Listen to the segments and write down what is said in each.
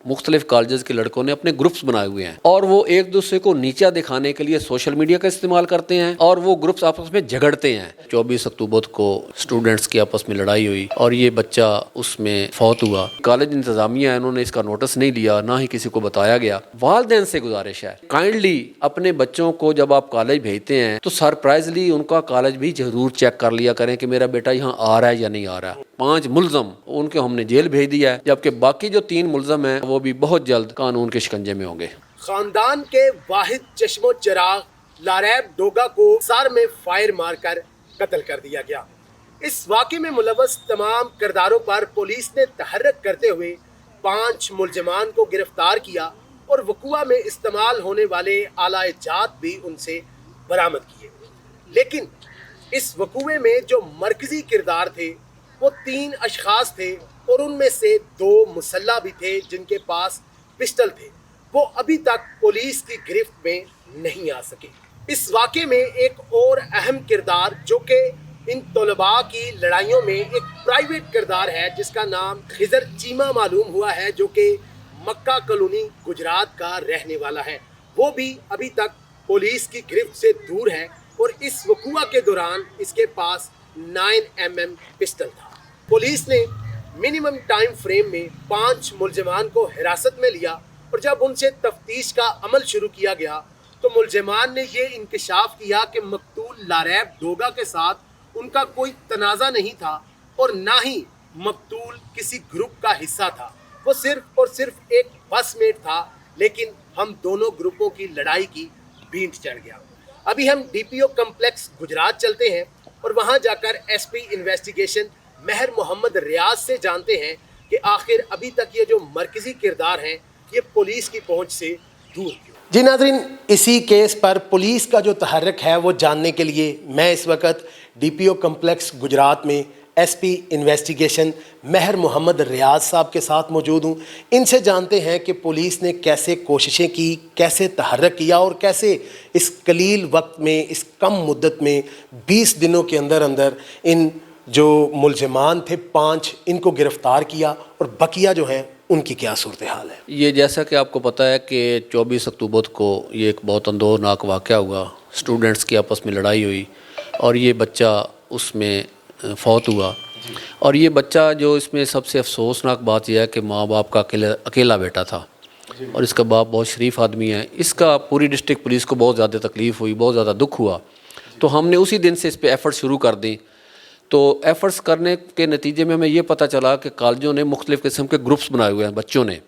मुख्तलिफ कॉलेजेस के लड़कों ने अपने ग्रुप्स बनाए हुए हैं और वो एक दूसरे को नीचा दिखाने के लिए सोशल मीडिया का इस्तेमाल करते हैं और वो ग्रुप्स आपस में झगड़ते हैं। 24 अक्टूबर को स्टूडेंट्स की आपस में लड़ाई हुई और ये बच्चा उसमें फौत हुआ। कॉलेज इंतजामिया है, उन्होंने इसका नोटिस नहीं लिया, ना ही किसी को बताया गया। वालिदैन से गुजारिश है, काइंडली अपने बच्चों को जब आप कॉलेज भेजते हैं तो सरप्राइजली उनका कॉलेज भी जरूर चेक कर लिया करें कि मेरा बेटा यहाँ आ रहा है या नहीं आ रहा है। 5 मुलजम उनको हमने जेल भेज दिया है, जबकि बाकी जो 3 मुलजम हैं वो भी बहुत जल्द कानून के शिकंजे में होंगे। खानदान के वाहिद चश्मो चिराग लारैब डोगा को सर में फायर मारकर कत्ल कर दिया गया। इस वाक़े में मुलव्वस तमाम किरदारों पर पुलिस ने तहर्रक करते हुए 5 मुलजमान को गिरफ्तार किया और वक़ुआ में इस्तेमाल होने वाले आला जात भी उनसे बरामद किए। लेकिन इस वक़ुए में जो मरकज़ी किरदार थे वो 3 अशख़ास थे और उनमें से 2 मुसल्ला भी थे जिनके पास पिस्टल थे। वो अभी तक पुलिस की गिरफ्त में नहीं आ सके। इस वाक़े में एक और अहम किरदार जो कि इन तलबा की लड़ाइयों में एक प्राइवेट किरदार है जिसका नाम खिजर चीमा मालूम हुआ है, जो कि मक्का कॉलोनी गुजरात का रहने वाला है, वो भी अभी तक पुलिस की गिरफ्त से दूर है और इस वक़ुआ के दौरान इसके पास 9mm पिस्टल था। पुलिस ने मिनिमम टाइम फ्रेम में 5 मुलजमान को हिरासत में लिया और जब उनसे तफ्तीश का अमल शुरू किया गया तो मुलजमान ने ये इंकशाफ किया कि मकतूल लारैब डोगा के साथ उनका कोई तनाज़ा नहीं था और ना ही मकतूल किसी ग्रुप का हिस्सा था। वो सिर्फ और सिर्फ एक बसमेट था, लेकिन हम दोनों ग्रुपों की लड़ाई की बींट चढ़ गया। अभी हम डीपीओ कम्प्लेक्स गुजरात चलते हैं और वहाँ जाकर एसपी इन्वेस्टिगेशन महर मोहम्मद रियाज से जानते हैं कि आखिर अभी तक ये जो मरकज़ी किरदार हैं ये पुलिस की पहुंच से दूर क्यों। जी नाज़रीन, इसी केस पर पुलिस का जो तहर्रक है वो जानने के लिए मैं इस वक्त डीपीओ कम्प्लेक्स गुजरात में एसपी इन्वेस्टिगेशन महर मोहम्मद रियाज साहब के साथ मौजूद हूँ। इनसे जानते हैं कि पुलिस ने कैसे कोशिशें की, कैसे तहर्रक किया और कैसे इस कलील वक्त में, इस कम मुद्दत में 20 दिनों के अंदर अंदर इन जो मुलजमान थे 5 इनको गिरफ़्तार किया और बकिया जो हैं उनकी क्या सूरत हाल है। ये जैसा कि आपको पता है कि 24 अक्टूबर को ये एक बहुत अंदोनाक वाक़या हुआ, स्टूडेंट्स की आपस में लड़ाई हुई और ये बच्चा उसमें फौत हुआ। और ये बच्चा जो इसमें सबसे अफसोसनाक बात यह है कि माँ बाप का अकेला बेटा था और इसका बाप बहुत शरीफ आदमी है। इसका पूरी डिस्ट्रिक्ट पुलिस को बहुत ज़्यादा तकलीफ़ हुई, बहुत ज़्यादा दुख हुआ, तो हमने उसी दिन से इस पर एफ़र्ट शुरू कर दी। तो एफ़र्ट्स करने के नतीजे में हमें ये पता चला कि कॉलेजों ने मुख्तलिफ़ किस्म के ग्रुप्स बनाए हुए हैं बच्चों ने,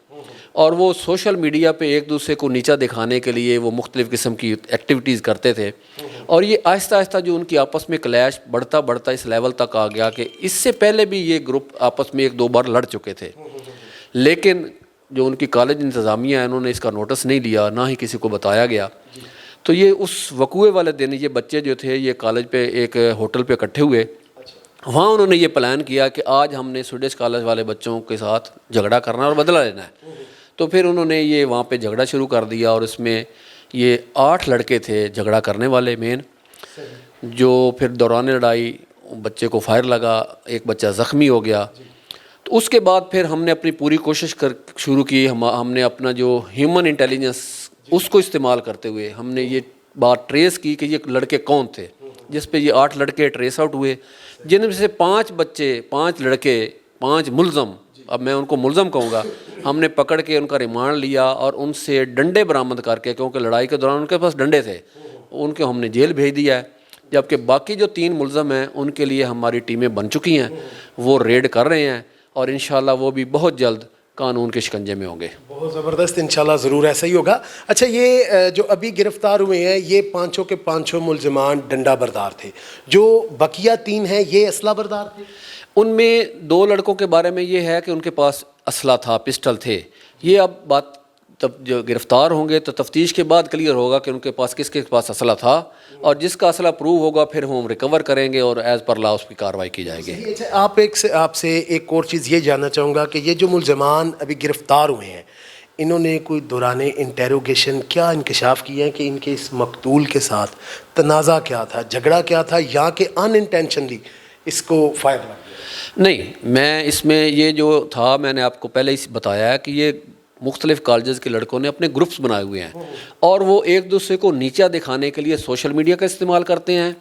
और वो सोशल मीडिया पे एक दूसरे को नीचा दिखाने के लिए वो मुख्तलिफ़ किस्म की एक्टिविटीज़ करते थे और ये आहिस्ता आहिस्ता जो उनकी आपस में क्लैश बढ़ता बढ़ता इस लेवल तक आ गया कि इससे पहले भी ये ग्रुप आपस में 1-2 बार लड़ चुके थे, लेकिन जो उनकी कॉलेज इंतज़ामिया है उन्होंने इसका नोटिस नहीं लिया, ना ही किसी को बताया गया। तो ये उस वक़ुए वाले दिन ये बच्चे जो थे ये कॉलेज पे एक होटल पे इकट्ठे हुए। वहाँ उन्होंने ये प्लान किया कि आज हमने स्वीडिश कॉलेज वाले बच्चों के साथ झगड़ा करना और बदला लेना है। तो फिर उन्होंने ये वहाँ पे झगड़ा शुरू कर दिया और इसमें ये 8 लड़के थे झगड़ा करने वाले मेन, जो फिर दौरान लड़ाई बच्चे को फायर लगा, एक बच्चा ज़ख्मी हो गया। तो उसके बाद फिर हमने अपनी पूरी कोशिश शुरू की। हमने अपना जो ह्यूमन इंटेलिजेंस उसको इस्तेमाल करते हुए हमने ये बात ट्रेस की कि ये लड़के कौन थे, जिस पे ये 8 लड़के ट्रेस आउट हुए, जिनमें से 5 बच्चे, 5 लड़के, 5 मुलजम, अब मैं उनको मुलजम कहूँगा, हमने पकड़ के उनका रिमांड लिया और उनसे डंडे बरामद करके, क्योंकि लड़ाई के दौरान उनके पास डंडे थे, उनको हमने जेल भेज दिया है। जबकि बाकी जो 3 मुलजम हैं उनके लिए हमारी टीमें बन चुकी हैं, वो रेड कर रहे हैं और इंशाल्लाह वो भी बहुत जल्द कानून के शिकंजे में होंगे। बहुत ज़बरदस्त, इंशाल्लाह ज़रूर ऐसा ही होगा। अच्छा, ये जो अभी गिरफ़्तार हुए हैं ये 5 के 5 मुलजमान डंडा बरदार थे, जो बकिया 3 हैं ये असला बरदार थे। उनमें 2 लड़कों के बारे में ये है कि उनके पास असला था, पिस्टल थे। ये अब बात तब जो गिरफ़्तार होंगे तो तफ्तीश के बाद क्लियर होगा कि उनके पास किसके पास असला था, और जिसका असला प्रूव होगा फिर हम रिकवर करेंगे और एज़ पर लॉ उसकी कार्रवाई की जाएगी। अच्छा, आपसे एक और चीज़ ये जानना चाहूँगा कि ये जो मुलजमान अभी गिरफ़्तार हुए हैं इन्होंने कोई दौरान इंटेरोगेशन क्या इंकशाफ किया है कि इनके इस मकतूल के साथ तनाज़ा क्या था, झगड़ा क्या था, या कि अनइंटेंशनली इसको फायर लगा? नहीं, मैं इसमें ये जो था मैंने आपको पहले ही बताया है कि ये مختلف کالجز کے لڑکوں نے اپنے گروپس بنائے ہوئے ہیں اور وہ ایک دوسرے کو نیچا دکھانے کے لیے سوشل میڈیا کا استعمال کرتے ہیں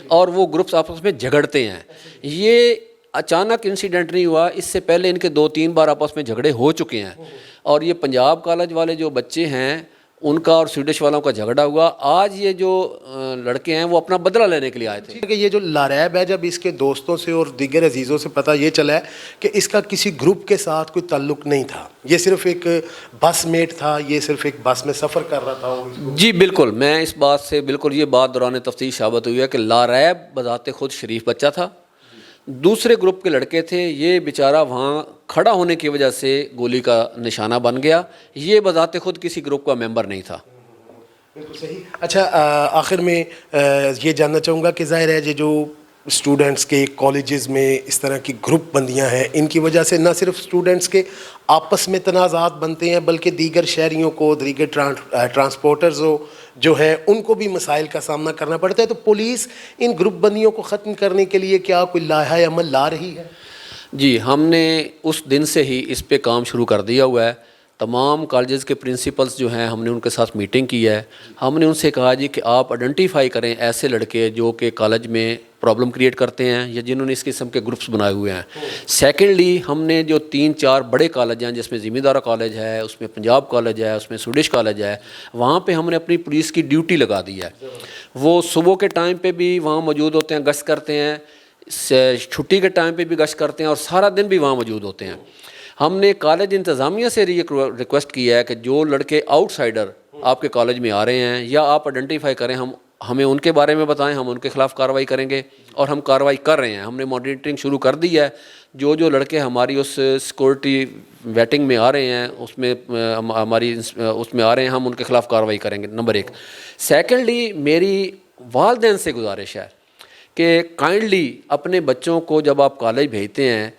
اور وہ گروپس آپس میں جھگڑتے ہیں. یہ اچانک انسیڈنٹ نہیں ہوا, اس سے پہلے ان کے 2-3 بار آپس میں جھگڑے ہو چکے ہیں. اور یہ پنجاب کالج والے جو بچے ہیں ان کا اور سویڈش والوں کا جھگڑا ہوا. آج یہ جو لڑکے ہیں وہ اپنا بدلہ لینے کے لیے آئے تھے. کہ یہ جو لاریب ہے, جب اس کے دوستوں سے اور دیگر عزیزوں سے پتہ یہ چلا ہے کہ اس کا کسی گروپ کے ساتھ کوئی تعلق نہیں تھا, یہ صرف ایک بس میٹ تھا, یہ صرف ایک بس میں سفر کر رہا تھا. جی بالکل, میں اس بات سے بالکل, یہ بات دوران تفتیش ثابت ہوئی ہے کہ لاریب بذات خود شریف بچہ تھا. دوسرے گروپ کے لڑکے تھے, یہ بیچارہ وہاں کھڑا ہونے کی وجہ سے گولی کا نشانہ بن گیا. یہ بذات خود کسی گروپ کا ممبر نہیں تھا. بالکل صحیح. اچھا, آخر میں یہ جاننا چاہوں گا کہ ظاہر ہے یہ جو اسٹوڈنٹس کے کالجز میں اس طرح کی گروپ بندیاں ہیں, ان کی وجہ سے نہ صرف اسٹوڈنٹس کے آپس میں تنازعات بنتے ہیں بلکہ دیگر شہریوں کو, دیگر ٹرانسپورٹرز جو ہیں ان کو بھی مسائل کا سامنا کرنا پڑتا ہے. تو پولیس ان گروپ بندیوں کو ختم کرنے کے لیے کیا کوئی لائحہ عمل لا رہی ہے؟ جی, ہم نے اس دن سے ہی اس پہ کام شروع کر دیا ہوا ہے. تمام کالجز کے پرنسپلز جو ہیں ہم نے ان کے ساتھ میٹنگ کی ہے. ہم نے ان سے کہا جی کہ آپ آئیڈینٹیفائی کریں ایسے لڑکے جو کہ کالج میں پرابلم کریٹ کرتے ہیں یا جنہوں نے اس قسم کے گروپس بنائے ہوئے ہیں. سیکنڈلی, ہم نے جو 3-4 بڑے کالج ہیں جس میں زمیندارہ کالج ہے, اس میں پنجاب کالج ہے, اس میں سویڈش کالج ہے, وہاں پہ ہم نے اپنی پولیس کی ڈیوٹی لگا دی ہے. وہ صبح کے ٹائم پہ بھی وہاں موجود ہوتے ہیں, گشت کرتے ہیں, چھٹی کے ٹائم پہ بھی گشت کرتے ہیں اور سارا دن بھی وہاں موجود ہوتے ہیں. ہم نے کالج انتظامیہ سے ریکویسٹ کیا ہے کہ جو لڑکے آؤٹ سائڈر آپ کے کالج میں آ رہے ہیں یا آپ آئیڈینٹیفائی کریں, ہمیں ان کے بارے میں بتائیں, ہم ان کے خلاف کارروائی کریں گے. اور ہم کارروائی کر رہے ہیں, ہم نے مانیٹرنگ شروع کر دی ہے. جو لڑکے ہماری اس سیکورٹی ویٹنگ میں آ رہے ہیں, اس میں ہماری اس میں آ رہے ہیں, ہم ان کے خلاف کارروائی کریں گے, نمبر 1. سیکنڈلی, میری والدین سے گزارش ہے کہ کائنڈلی اپنے بچوں کو جب آپ کالج بھیجتے ہیں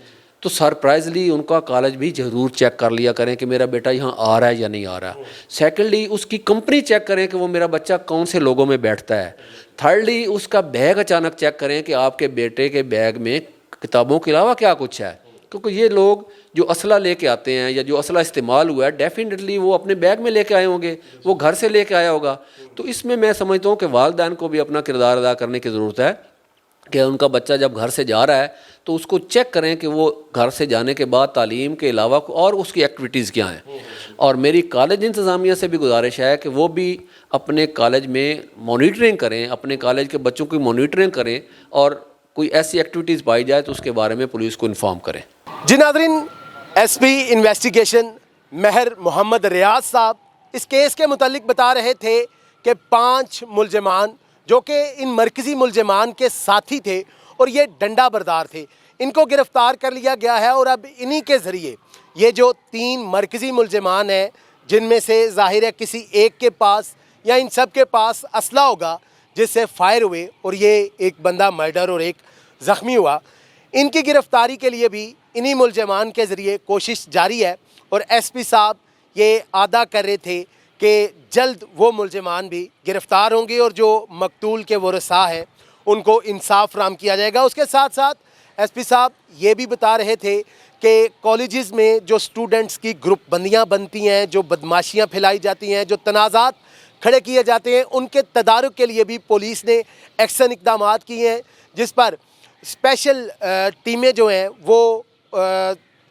تو سرپرائزلی ان کا کالج بھی ضرور چیک کر لیا کریں کہ میرا بیٹا یہاں آ رہا ہے یا نہیں آ رہا. سیکنڈلی, اس کی کمپنی چیک کریں کہ وہ میرا بچہ کون سے لوگوں میں بیٹھتا ہے. تھرڈلی, اس کا بیگ اچانک چیک کریں کہ آپ کے بیٹے کے بیگ میں کتابوں کے علاوہ کیا کچھ ہے, کیونکہ یہ لوگ جو اسلحہ لے کے آتے ہیں یا جو اسلحہ استعمال ہوا ہے ڈیفینیٹلی وہ اپنے بیگ میں لے کے آئے ہوں گے, وہ گھر سے لے کے آیا ہوگا. تو اس میں سمجھتا ہوں کہ والدین کو بھی اپنا کردار ادا کرنے کی ضرورت ہے کہ ان کا بچہ جب گھر سے جا رہا ہے تو اس کو چیک کریں کہ وہ گھر سے جانے کے بعد تعلیم کے علاوہ اور اس کی ایکٹیویٹیز کیا ہیں. اور میری کالج انتظامیہ سے بھی گزارش ہے کہ وہ بھی اپنے کالج میں مانیٹرنگ کریں, اپنے کالج کے بچوں کی مانیٹرنگ کریں, اور کوئی ایسی ایکٹیویٹیز پائی جائے تو اس کے بارے میں پولیس کو انفارم کریں. جی ناظرین, ایس پی انویسٹیگیشن مہر محمد ریاض صاحب اس کیس کے متعلق بتا رہے تھے کہ 5 ملزمان جو کہ ان مرکزی ملزمان کے ساتھی تھے اور یہ ڈنڈا بردار تھے, ان کو گرفتار کر لیا گیا ہے. اور اب انہی کے ذریعے یہ جو 3 مرکزی ملزمان ہیں, جن میں سے ظاہر ہے کسی ایک کے پاس یا ان سب کے پاس اسلحہ ہوگا جس سے فائر ہوئے اور یہ ایک بندہ مرڈر اور ایک زخمی ہوا, ان کی گرفتاری کے لیے بھی انہی ملزمان کے ذریعے کوشش جاری ہے. اور ایس پی صاحب یہ آدا کر رہے تھے کہ جلد وہ ملزمان بھی گرفتار ہوں گے اور جو مقتول کے ورثاء ہیں ان کو انصاف فراہم کیا جائے گا. اس کے ساتھ ساتھ ایس پی صاحب یہ بھی بتا رہے تھے کہ کالجز میں جو اسٹوڈنٹس کی گروپ بندیاں بنتی ہیں, جو بدماشیاں پھیلائی جاتی ہیں, جو تنازعات کھڑے کیے جاتے ہیں, ان کے تدارک کے لیے بھی پولیس نے ایکشن اقدامات کیے ہیں, جس پر اسپیشل ٹیمیں جو ہیں وہ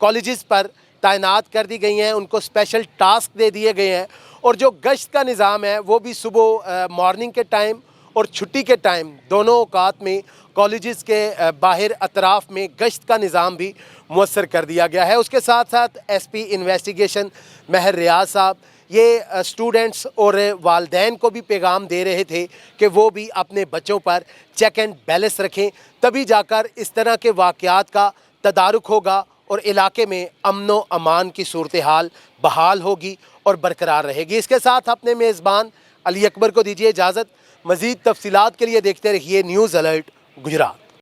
کالجز پر تعینات کر دی گئی ہیں, ان کو اسپیشل ٹاسک دے دیے گئے ہیں. اور جو گشت کا نظام ہے وہ بھی صبح مارننگ کے ٹائم اور چھٹی کے ٹائم دونوں اوقات میں کالجز کے باہر اطراف میں گشت کا نظام بھی مؤثر کر دیا گیا ہے. اس کے ساتھ ساتھ ایس پی انویسٹیگیشن مہر ریاض صاحب یہ اسٹوڈنٹس اور والدین کو بھی پیغام دے رہے تھے کہ وہ بھی اپنے بچوں پر چیک اینڈ بیلنس رکھیں, تبھی جا کر اس طرح کے واقعات کا تدارک ہوگا اور علاقے میں امن و امان کی صورتحال بحال ہوگی اور برقرار رہے گی. اس کے ساتھ اپنے میزبان علی اکبر کو دیجیے اجازت. مزید تفصیلات کے لیے دیکھتے رہیے نیوز الرٹ گجرات.